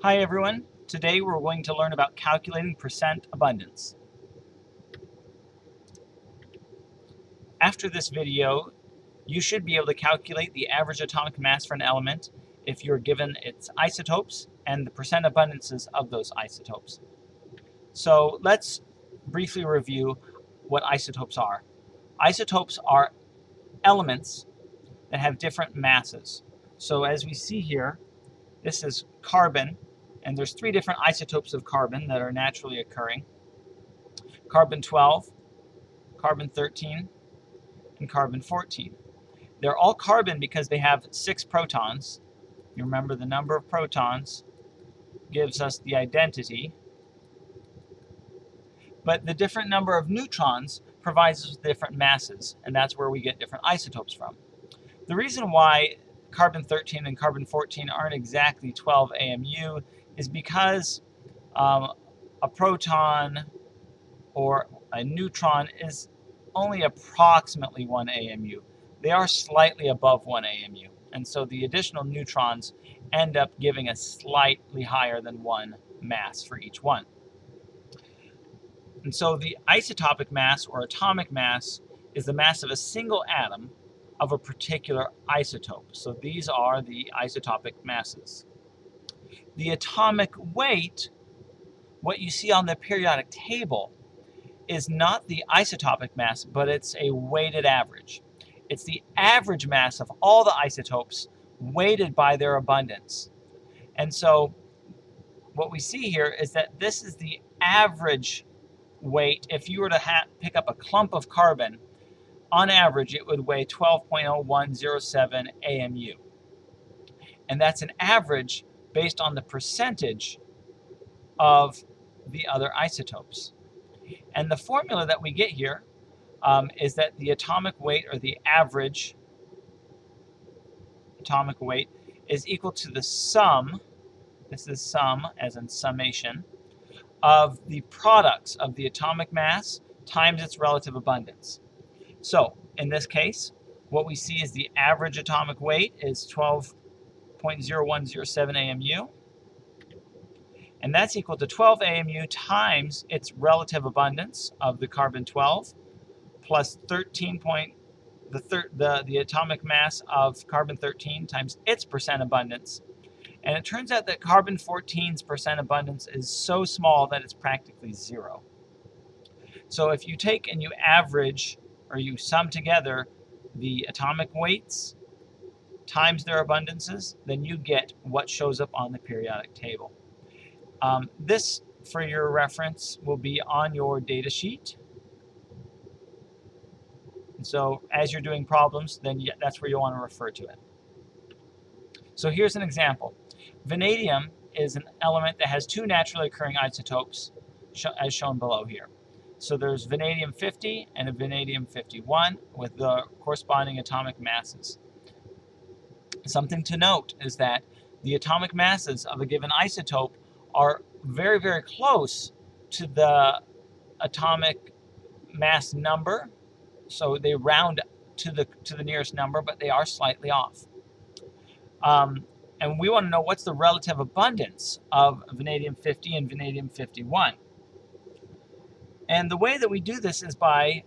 Hi everyone, today we're going to learn about calculating percent abundance. After this video, you should be able to calculate the average atomic mass for an element if you're given its isotopes and the percent abundances of those isotopes. So let's briefly review what isotopes are. Isotopes are elements that have different masses. So as we see here, this is carbon, and there's three different isotopes of carbon that are naturally occurring. Carbon-12, carbon-13, and carbon-14. They're all carbon because they have 6 protons. You remember the number of protons gives us the identity, but the different number of neutrons provides us with different masses, and that's where we get different isotopes from. The reason why carbon-13 and carbon-14 aren't exactly 12 AMU is because a proton or a neutron is only approximately 1 AMU. They are slightly above 1 AMU, and so the additional neutrons end up giving us slightly higher than 1 mass for each one. And so the isotopic mass or atomic mass is the mass of a single atom of a particular isotope. So these are the isotopic masses. The atomic weight, what you see on the periodic table, is not the isotopic mass, but it's a weighted average. It's the average mass of all the isotopes weighted by their abundance. And so what we see here is that this is the average weight. If you were to pick up a clump of carbon, on average it would weigh 12.0107 AMU. And that's an average based on the percentage of the other isotopes. And the formula that we get here is that the atomic weight, or the average atomic weight, is equal to the sum, this is sum as in summation, of the products of the atomic mass times its relative abundance. So in this case, what we see is the average atomic weight is 12.0107 AMU, and that's equal to 12 AMU times its relative abundance of the carbon-12 plus 13 the atomic mass of carbon-13 times its percent abundance. And it turns out that carbon-14's percent abundance is so small that it's practically 0. So if you take and you average, or you sum together the atomic weights times their abundances, then you get what shows up on the periodic table. This, for your reference, will be on your data sheet. And so as you're doing problems, then that's where you want to refer to it. So here's an example. Vanadium is an element that has 2 naturally occurring isotopes, as shown below here. So there's vanadium-50 and a vanadium-51 with the corresponding atomic masses. Something to note is that the atomic masses of a given isotope are very, very close to the atomic mass number. So they round to the nearest number, but they are slightly off. And we want to know what's the relative abundance of vanadium-50 and vanadium-51. And the way that we do this is by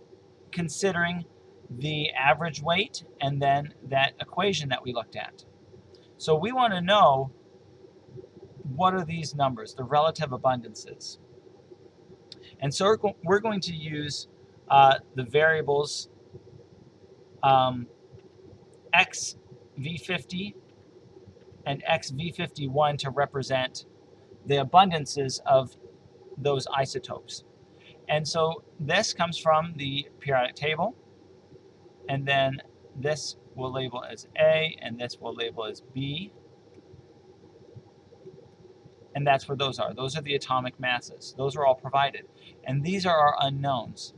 considering the average weight and then that equation that we looked at. So we want to know, what are these numbers, the relative abundances? And so we're going to use the variables xV50 and xV51 to represent the abundances of those isotopes. And so this comes from the periodic table, and then this we'll label as A, and this we'll label as B. And that's what those are. Those are the atomic masses. Those are all provided. And these are our unknowns.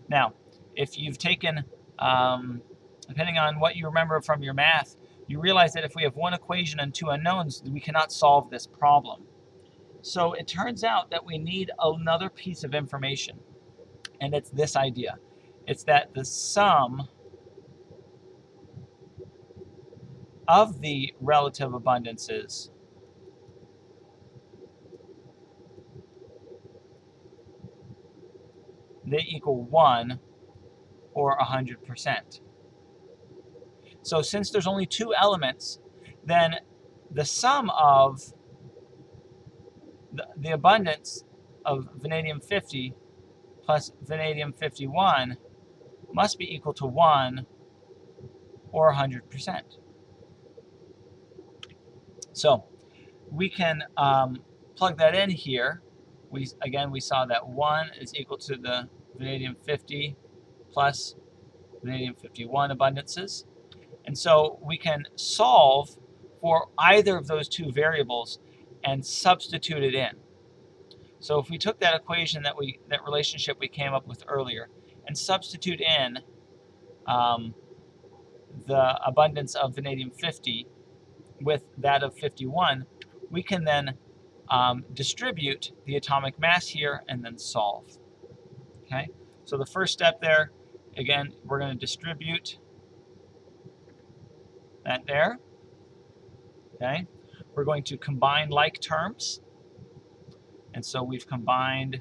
Now, if you've taken, depending on what you remember from your math, you realize that if we have one equation and 2 unknowns, we cannot solve this problem. So it turns out that we need another piece of information, and it's this idea. It's that the sum of the relative abundances they equal 1 or 100%. So since there's only two elements, then the sum of the abundance of vanadium-50 plus vanadium-51 must be equal to 1 or 100%. So we can plug that in here. We saw that 1 is equal to the vanadium-50 plus vanadium-51 abundances. And so we can solve for either of those two variables and substitute it in. So if we took that equation that relationship we came up with earlier and substitute in the abundance of vanadium-50 with that of 51, we can then distribute the atomic mass here and then solve. Okay, so the first step there, again, we're going to distribute that there. Okay, we're going to combine like terms, and so we've combined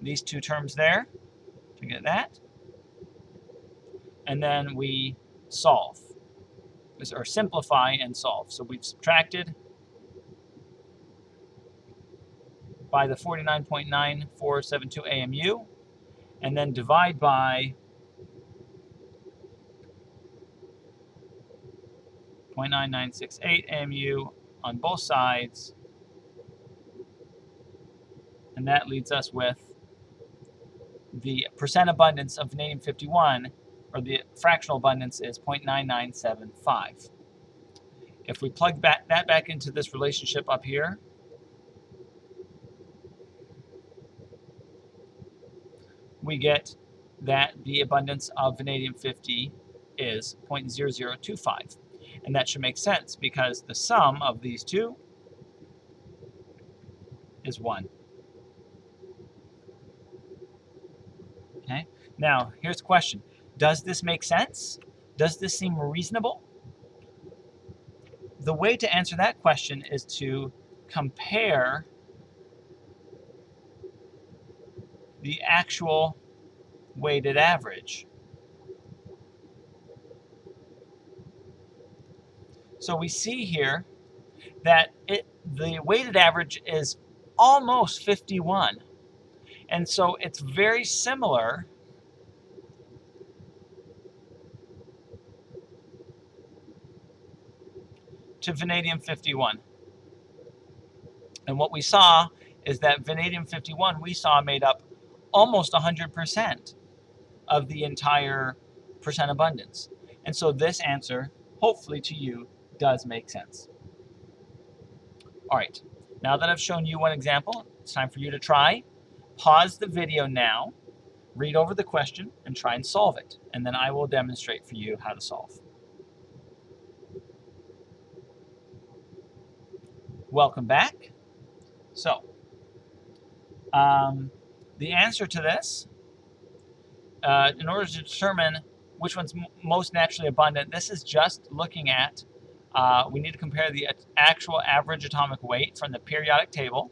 these two terms there to get that, and then we solve, or simplify and solve. So we've subtracted by the 49.9472 AMU, and then divide by 0.9968 AMU on both sides, and that leaves us with the percent abundance of vanadium-51, or the fractional abundance, is 0.9975. If we plug that back into this relationship up here, we get that the abundance of vanadium-50 is 0.0025. And that should make sense because the sum of these two is 1. Okay? Now, here's the question. Does this make sense? Does this seem reasonable? The way to answer that question is to compare the actual weighted average. So we see here that the weighted average is almost 51. And so it's very similar to vanadium-51. And what we saw is that vanadium-51 we saw made up almost 100% of the entire percent abundance. And so this answer, hopefully to you, does make sense. All right, now that I've shown you one example, it's time for you to try. Pause the video now, read over the question, and try and solve it. And then I will demonstrate for you how to solve. Welcome back. So, the answer to this, in order to determine which one's most naturally abundant, this is just looking at, we need to compare the actual average atomic weight from the periodic table.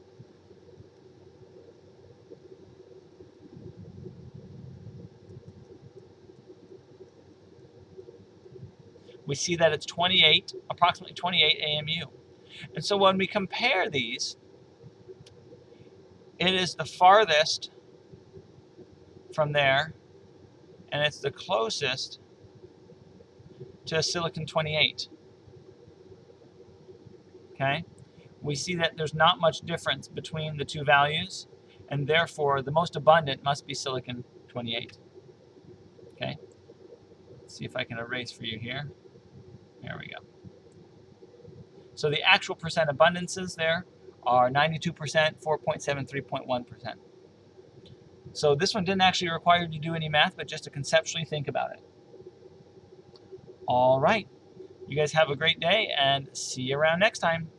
We see that it's approximately 28 AMU. And so when we compare these, it is the farthest from there, and it's the closest to silicon-28. Okay? We see that there's not much difference between the two values, and therefore the most abundant must be silicon-28. Okay? Let's see if I can erase for you here. There we go. So the actual percent abundances there are 92%, 4.7, 3.1%. So this one didn't actually require you to do any math, but just to conceptually think about it. All right. You guys have a great day, and see you around next time.